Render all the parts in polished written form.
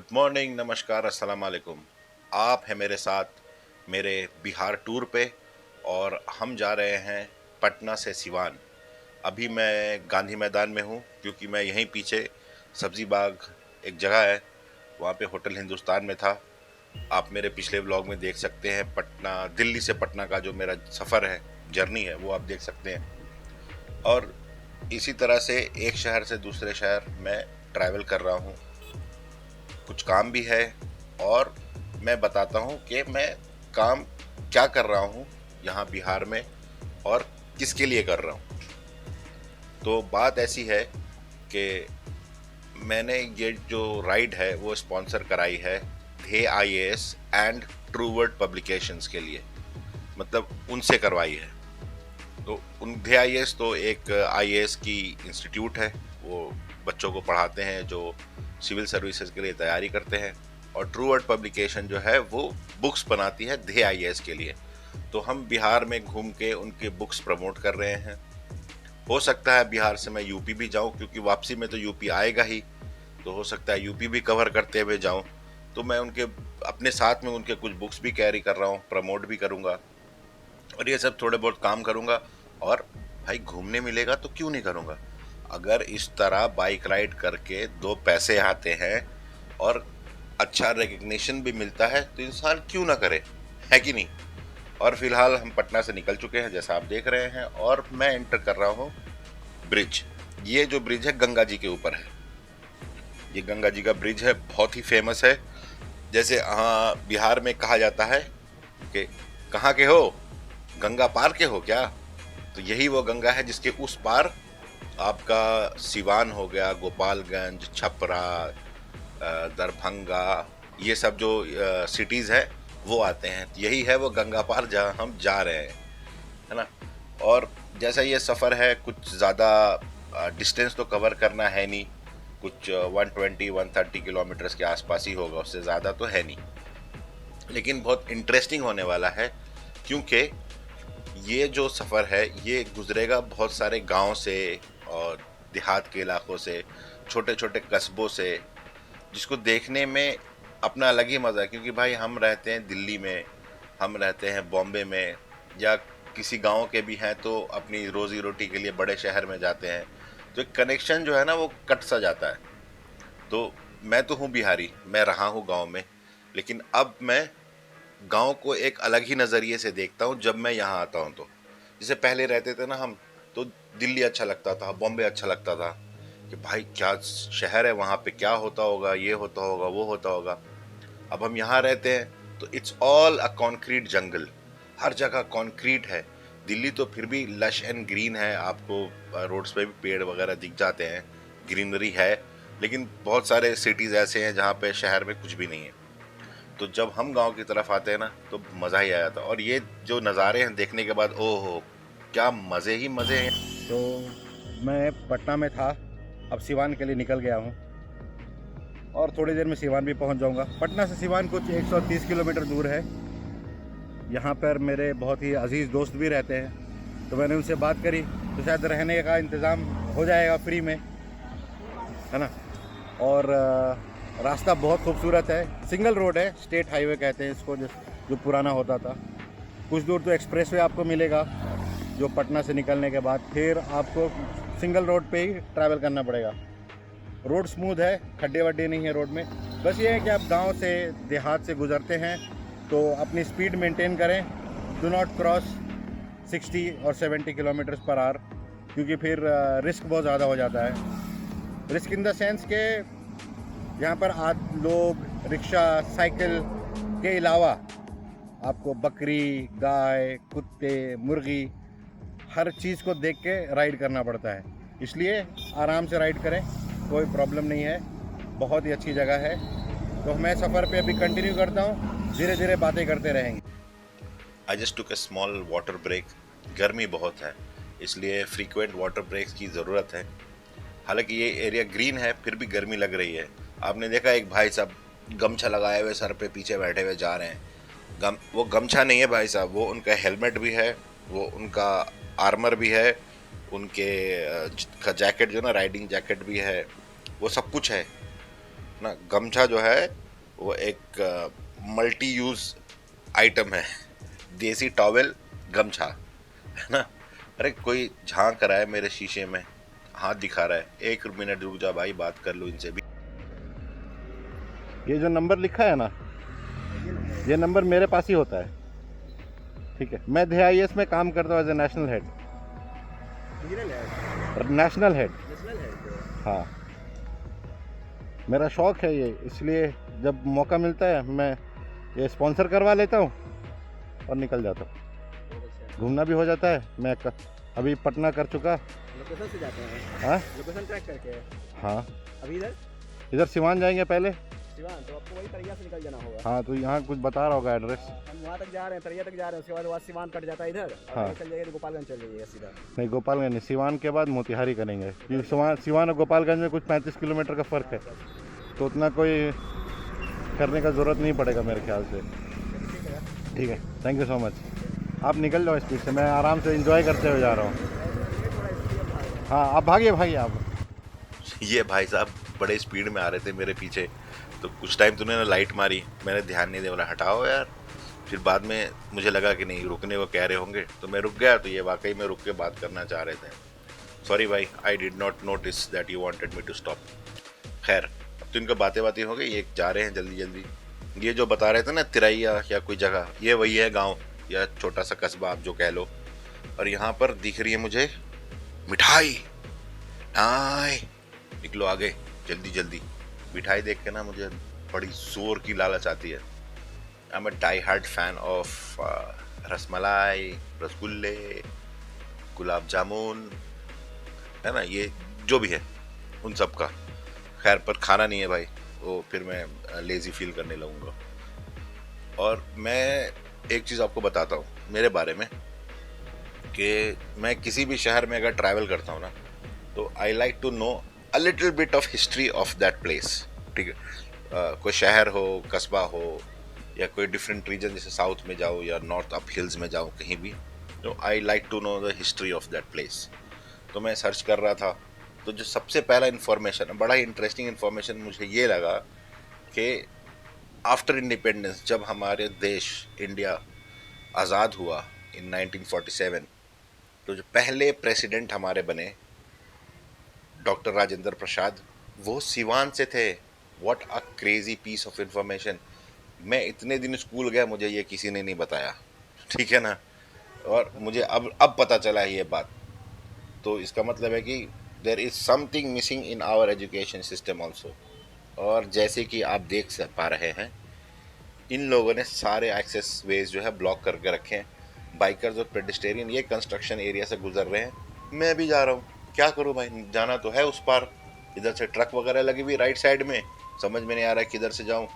Morning, नमस्कार, अस्सलाम वालेकुम। आप हैं मेरे साथ मेरे बिहार टूर पे और हम जा रहे हैं पटना से सिवान। अभी मैं गांधी मैदान में हूँ क्योंकि मैं यहीं पीछे सब्जी बाग एक जगह है, वहाँ पे होटल हिंदुस्तान में था। आप मेरे पिछले व्लॉग में देख सकते हैं, पटना दिल्ली से पटना का जो मेरा सफ़र है, जर्नी है, वो आप देख सकते हैं। और इसी तरह से एक शहर से दूसरे शहर मैं ट्रैवल कर रहा हूँ। कुछ काम भी है और मैं बताता हूँ कि मैं काम क्या कर रहा हूँ यहाँ बिहार में और किसके लिए कर रहा हूँ। तो बात ऐसी है कि मैंने ये जो राइड है वो स्पॉन्सर कराई है ध्येय IAS and true word publications के लिए, मतलब उनसे करवाई है। तो उन ध्येय आईएएस तो एक आईएएस की इंस्टीट्यूट है, वो बच्चों को पढ़ाते हैं जो सिविल सर्विसेज के लिए तैयारी करते हैं। और ट्रू वर्ड पब्लिकेशन जो है वो बुक्स बनाती है ध्येय आईएएस के लिए। तो हम बिहार में घूम के उनके बुक्स प्रमोट कर रहे हैं। हो सकता है बिहार से मैं यूपी भी जाऊं, क्योंकि वापसी में तो यूपी आएगा ही, तो हो सकता है यूपी भी कवर करते हुए जाऊं। तो मैं उनके अपने साथ में उनके कुछ बुक्स भी कैरी कर रहा हूं, प्रमोट भी करूंगा और ये सब थोड़े बहुत काम करूंगा। और भाई घूमने मिलेगा तो क्यों नहीं करूंगा। अगर इस तरह बाइक राइड करके दो पैसे आते हैं और अच्छा रिकग्निशन भी मिलता है तो इंसान क्यों ना करे, है कि नहीं। और फिलहाल हम पटना से निकल चुके हैं जैसा आप देख रहे हैं, और मैं एंटर कर रहा हूँ ब्रिज। ये जो ब्रिज है गंगा जी के ऊपर है। ये गंगा जी का ब्रिज है, बहुत ही फेमस है। जैसे बिहार में कहा जाता है कि कहाँ के हो, गंगा पार के हो क्या। तो यही वो गंगा है जिसके उस पार आपका सिवान हो गया, गोपालगंज, छपरा, दरभंगा, ये सब जो सिटीज़ है वो आते हैं। यही है वो गंगा पार जहाँ हम जा रहे हैं, है ना। और जैसा ये सफ़र है, कुछ ज़्यादा डिस्टेंस तो कवर करना है नहीं, कुछ 120-130 किलोमीटर्स के आसपास ही होगा, उससे ज़्यादा तो है नहीं। लेकिन बहुत इंटरेस्टिंग होने वाला है क्योंकि ये जो सफ़र है ये गुजरेगा बहुत सारे गांव से और देहात के इलाकों से, छोटे छोटे कस्बों से, जिसको देखने में अपना अलग ही मज़ा है। क्योंकि भाई हम रहते हैं दिल्ली में, हम रहते हैं बॉम्बे में, या किसी गांव के भी हैं तो अपनी रोज़ी रोटी के लिए बड़े शहर में जाते हैं। तो एक कनेक्शन जो है ना वो कट सा जाता है। तो मैं तो हूँ बिहारी, मैं रहा हूँ गांव में, लेकिन अब मैं गांव को एक अलग ही नज़रिए से देखता हूँ जब मैं यहाँ आता हूँ। तो जैसे पहले रहते थे ना हम, तो दिल्ली अच्छा लगता था, बॉम्बे अच्छा लगता था कि भाई क्या शहर है, वहाँ पे क्या होता होगा, ये होता होगा, वो होता होगा। अब हम यहाँ रहते हैं तो इट्स ऑल अ कॉन्क्रीट जंगल, हर जगह कॉन्क्रीट है। दिल्ली तो फिर भी लश एंड ग्रीन है, आपको रोड्स पे भी पेड़ वगैरह दिख जाते हैं, ग्रीनरी है। लेकिन बहुत सारे सिटीज़ ऐसे हैं जहाँ पे शहर में कुछ भी नहीं है। तो जब हम गांव की तरफ आते हैं ना तो मज़ा ही आ जाता है। और ये जो नज़ारे हैं देखने के बाद, ओहो, क्या मज़े ही मज़े हैं। तो मैं पटना में था, अब सिवान के लिए निकल गया हूँ और थोड़ी देर में सिवान भी पहुँच जाऊँगा। पटना से सिवान कुछ 130 किलोमीटर दूर है। यहाँ पर मेरे बहुत ही अजीज़ दोस्त भी रहते हैं, तो मैंने उनसे बात करी तो शायद रहने का इंतज़ाम हो जाएगा फ्री में, है ना। और रास्ता बहुत खूबसूरत है, सिंगल रोड है, स्टेट हाईवे कहते हैं इसको, जो पुराना होता था। कुछ दूर तो एक्सप्रेसवे आपको मिलेगा, जो पटना से निकलने के बाद फिर आपको सिंगल रोड पे ही ट्रैवल करना पड़ेगा। रोड स्मूथ है, खड्डे वड्डे नहीं है रोड में। बस ये है कि आप गांव से देहात से गुजरते हैं तो अपनी स्पीड मेंटेन करें, डू नॉट क्रॉस 60 और 70 किलोमीटर्स पर आवर, क्योंकि फिर रिस्क बहुत ज़्यादा हो जाता है। रिस्क इन द सेंस के यहाँ पर लोग, रिक्शा, साइकिल के अलावा आपको बकरी, गाय, कुत्ते, मुर्गी, हर चीज़ को देख के राइड करना पड़ता है। इसलिए आराम से राइड करें, कोई प्रॉब्लम नहीं है, बहुत ही अच्छी जगह है। तो मैं सफ़र पे अभी कंटिन्यू करता हूँ, धीरे धीरे बातें करते रहेंगे। I just took a small water break. गर्मी बहुत है, इसलिए फ्रीक्वेंट वाटर ब्रेक्स की ज़रूरत है। हालांकि ये एरिया ग्रीन है फिर भी गर्मी लग रही है। आपने देखा एक भाई साहब गमछा लगाए हुए सर पे पीछे बैठे हुए जा रहे हैं। वो गमछा नहीं है भाई साहब, वो उनका हेलमेट भी है, वो उनका आर्मर भी है, उनके का जैकेट जो ना राइडिंग जैकेट भी है, वो सब कुछ है। ना गमछा जो है वो एक मल्टी यूज आइटम है। देसी टॉवेल गमछा, है ना। अरे कोई झांक रहा है मेरे शीशे में, हाथ दिखा रहा है, 1 मिनट रुक जा भाई, बात कर लूँ इनसे भी। ये जो नंबर लिखा है ना, ये नंबर मेरे पास ही होता है, ठीक है। मैं DIS में काम करता हूँ as a national head. National head, हाँ। मेरा शौक है ये, इसलिए जब मौका मिलता है मैं ये स्पॉन्सर करवा लेता हूँ और निकल जाता हूँ। घूमना भी हो जाता है। अभी पटना कर चुका। लोकेशन से जाते हैं? हाँ, लोकेशन ट्रैक करके। हाँ। अभी इधर सिवान जाएंगे पहले। सिवान तो आपको वही तरिया से निकल जाना होगा। हाँ, तो यहाँ कुछ बता रहा होगा एड्रेस। हम वहाँ तक जा रहे हैं, तरिया तक जा रहे हैं, उसके बाद वहाँ सिवान कट जाता है इधर। हाँ, चल जाइए गोपालगंज चल जाइए सीधा। नहीं, गोपालगंज नहीं, सिवान के बाद मोतिहारी करेंगे, क्योंकि सिवान और गोपालगंज में कुछ 35 किलोमीटर का फ़र्क है, तो उतना कोई करने का ज़रूरत नहीं पड़ेगा मेरे ख्याल से। ठीक है, थैंक यू सो मच। आप निकल जाओ स्पीड से, मैं आराम से एंजॉय करते हुए जा रहा हूँ। हाँ, आप भागिए आप। ये भाई साहब बड़े स्पीड में आ रहे थे मेरे पीछे, तो कुछ टाइम तो उन्होंने लाइट मारी, मैंने ध्यान नहीं दिया, बोला हटाओ यार। फिर बाद में मुझे लगा कि नहीं, रुकने को कह रहे होंगे, तो मैं रुक गया, तो ये वाकई में रुक के बात करना चाह रहे थे। सॉरी भाई, I did not notice that you wanted me to stop. खैर, अब तो इनका बातें हो गई, ये जा रहे हैं जल्दी जल्दी। ये जो बता रहे थे ना, तिरैया या कोई जगह, ये वही है गाँव या छोटा सा कस्बा आप जो कह लो। और यहाँ पर दिख रही है मुझे मिठाई। आए, निकलो आगे जल्दी जल्दी। मिठाई देख के ना मुझे बड़ी जोर की लालच आती है। I am a die hard fan of rasmalai, रसगुल्ले, गुलाब जामुन, है ना, ये जो भी है उन सब का। खैर, पर खाना नहीं है भाई, वो फिर मैं लेजी फील करने लगूंगा। और मैं एक चीज़ आपको बताता हूँ मेरे बारे में, कि मैं किसी भी शहर में अगर ट्रैवल करता हूँ ना, तो I like to know a little bit of history of that place. ठीक है, कोई शहर हो, कस्बा हो, या कोई डिफरेंट रीजन, जैसे साउथ में जाऊँ या नॉर्थ अप हिल्स में जाऊँ, कहीं भी, तो I like to know the history of that place. तो मैं सर्च कर रहा था, तो जो सबसे पहला इन्फॉर्मेशन, बड़ा ही इंटरेस्टिंग इन्फॉर्मेशन मुझे ये लगा कि आफ्टर इंडिपेंडेंस, जब हमारे देश इंडिया आज़ाद हुआ इन 1947, तो जो पहले प्रेसिडेंट हमारे बने डॉक्टर राजेंद्र प्रसाद, वो सिवान से थे। What a crazy piece of information. मैं इतने दिन स्कूल गया, मुझे ये किसी ने नहीं बताया, ठीक है ना। और मुझे अब पता चला है ये बात। तो इसका मतलब है कि there is something missing in our education system also. और जैसे कि आप देख पा रहे हैं, इन लोगों ने सारे एक्सेस वेज जो है ब्लॉक करके रखे हैं। बाइकर्स और पेडिस्टेरियन ये कंस्ट्रक्शन एरिया से गुजर रहे हैं, मैं भी जा रहा हूँ, क्या करूँ भाई, जाना तो है उस पार। इधर से ट्रक वगैरह लगी हुई राइट साइड में, समझ में नहीं आ रहा है किधर से जाऊँ।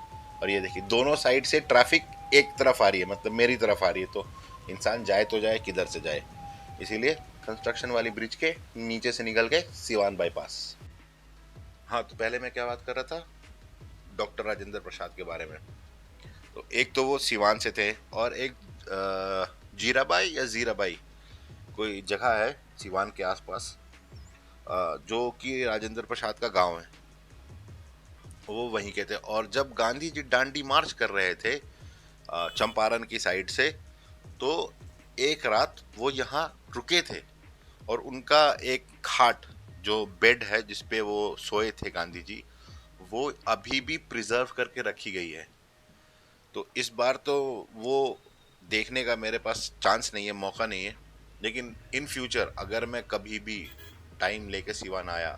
और ये देखिए दोनों साइड से ट्रैफिक एक तरफ आ रही है, मतलब मेरी तरफ आ रही है, तो इंसान जाए तो जाए किधर से जाए। इसीलिए कंस्ट्रक्शन वाली ब्रिज के नीचे से निकल के सिवान बाईपास। हाँ, तो पहले मैं क्या बात कर रहा था, डॉक्टर राजेंद्र प्रसाद के बारे में। तो एक तो वो सिवान से थे, और एक जीराबाई या जीराबाई कोई जगह है सिवान के आसपास, जो कि राजेंद्र प्रसाद का गांव है, वो वहीं के थे। और जब गांधी जी डांडी मार्च कर रहे थे चंपारण की साइड से, तो एक रात वो यहाँ रुके थे, और उनका एक खाट, जो बेड है जिसपे वो सोए थे गांधी जी, वो अभी भी प्रिजर्व करके रखी गई है। तो इस बार तो वो देखने का मेरे पास चांस नहीं है, मौका नहीं है, लेकिन इन फ्यूचर अगर मैं कभी भी टाइम लेके सिवान आया,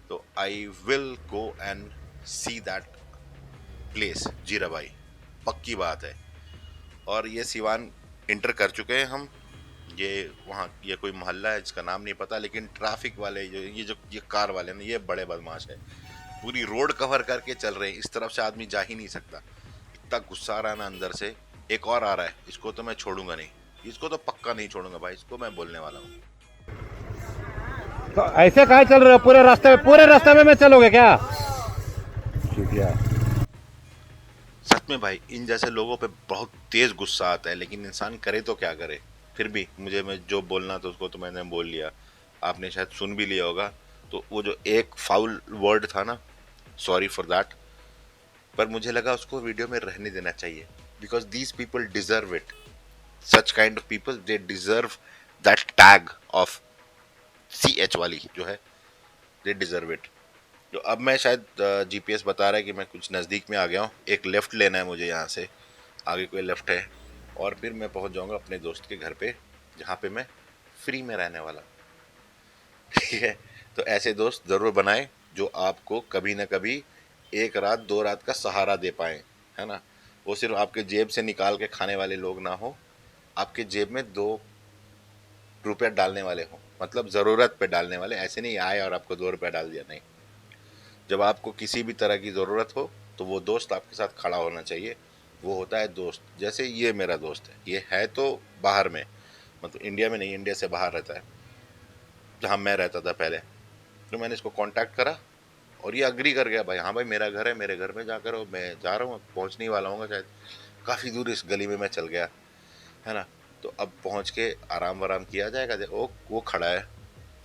तो I will go and see that place, जीराबाई, पक्की बात है। और ये सिवान इंटर कर चुके हैं हम। ये वहाँ, ये कोई मोहल्ला है जिसका नाम नहीं पता, लेकिन ट्रैफिक वाले ये कार वाले ना, ये बड़े बदमाश है, पूरी रोड कवर करके चल रहे हैं, इस तरफ से आदमी जा ही नहीं सकता। इतना गुस्सा आ रहा है ना अंदर से। एक और आ रहा है, इसको तो मैं छोड़ूंगा नहीं, इसको तो पक्का नहीं छोड़ूंगा भाई, इसको मैं बोलने वाला हूँ। तो ऐसे कहाँ चल रहे हो? पूरे रास्ते में चलोगे क्या? सच में भाई, इन जैसे लोगों पे बहुत तेज गुस्सा आता है, लेकिन इंसान करे तो क्या करे। फिर भी मैं जो बोलना था उसको तो मैंने बोल लिया, आपने शायद सुन भी लिया होगा। तो वो जो एक फाउल वर्ड था ना, सॉरी फॉर दैट, पर मुझे लगा उसको वीडियो में रहने देना चाहिए, because these people deserve it. Such kind of people, they deserve that tag of CH वाली जो है, दे डिजर्व इट। तो अब मैं शायद GPS बता रहा है कि मैं कुछ नज़दीक में आ गया हूँ। एक लेफ़्ट लेना है मुझे, यहाँ से आगे कोई लेफ़्ट है, और फिर मैं पहुँच जाऊँगा अपने दोस्त के घर पे, जहाँ पे मैं फ्री में रहने वाला हूँ। ठीक है, तो ऐसे दोस्त ज़रूर बनाएं जो आपको कभी ना कभी 1 रात 2 रात का सहारा दे पाएँ, है ना। वो सिर्फ आपके जेब से निकाल के खाने वाले लोग ना हो, आपके जेब में 2 रुपया डालने वाले हों, मतलब ज़रूरत पे डालने वाले। ऐसे नहीं आए और आपको 2 रुपया डाल दिया, नहीं। जब आपको किसी भी तरह की ज़रूरत हो तो वो दोस्त आपके साथ खड़ा होना चाहिए। वो होता है दोस्त। जैसे ये मेरा दोस्त है, ये है तो बाहर में, मतलब इंडिया में नहीं, इंडिया से बाहर रहता है, जहाँ मैं रहता था पहले। तो मैंने इसको कांटेक्ट करा और ये अग्री कर गया, भाई हाँ भाई मेरा घर है, मेरे घर में जाकर हो, मैं जा रहा हूँ, पहुँचने ही वाला हूँ शायद, काफ़ी दूर इस गली में मैं चल गया, है ना। तो अब पहुँच के आराम वाराम किया जाएगा। वो खड़ा है,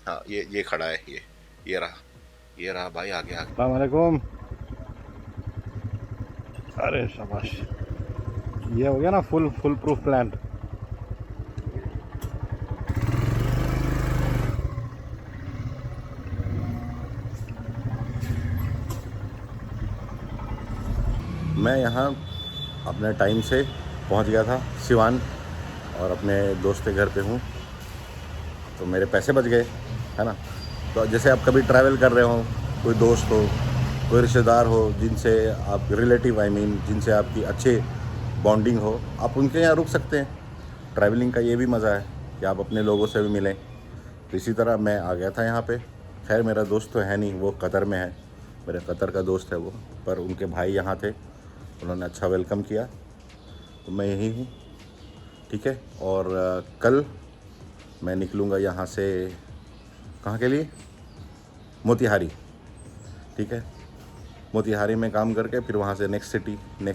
हाँ ये खड़ा है, ये रहा भाई, आगे आगे। अस्सलाम वालेकुम। अरे शाबाश, ये हो गया ना फुल प्रूफ प्लान। मैं यहाँ अपने टाइम से पहुँच गया था सिवान, और अपने दोस्त के घर पे हूँ, तो मेरे पैसे बच गए, है ना। तो जैसे आप कभी ट्रैवल कर रहे हो, कोई दोस्त हो, कोई रिश्तेदार हो, जिनसे आप रिलेटिव जिनसे आपकी अच्छे बॉन्डिंग हो, आप उनके यहाँ रुक सकते हैं। ट्रैवलिंग का ये भी मज़ा है कि आप अपने लोगों से भी मिलें। तो इसी तरह मैं आ गया था यहाँ पे। खैर मेरा दोस्त तो है नहीं, वो कतर में है, मेरे कतर का दोस्त है वो, पर उनके भाई यहाँ थे, उन्होंने अच्छा वेलकम किया, तो मैं यहीं हूँ। ठीक है, और कल मैं निकलूँगा यहाँ से, कहाँ के लिए, मोतिहारी। ठीक है, मोतिहारी में काम करके फिर वहाँ से नेक्स्ट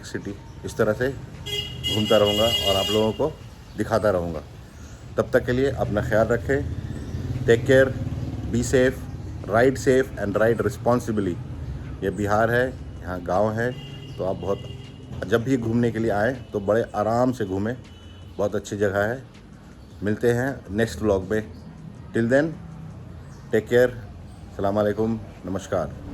सिटी, इस तरह से घूमता रहूँगा और आप लोगों को दिखाता रहूँगा। तब तक के लिए अपना ख्याल रखें, take care, be safe, ride safe and ride responsibly. ये बिहार है, यहाँ गांव है, तो आप जब भी घूमने के लिए आएँ तो बड़े आराम से घूमें, बहुत अच्छी जगह है। मिलते हैं नेक्स्ट व्लॉग में। टिल देन टेक केयर, सलाम अलैकुम, नमस्कार।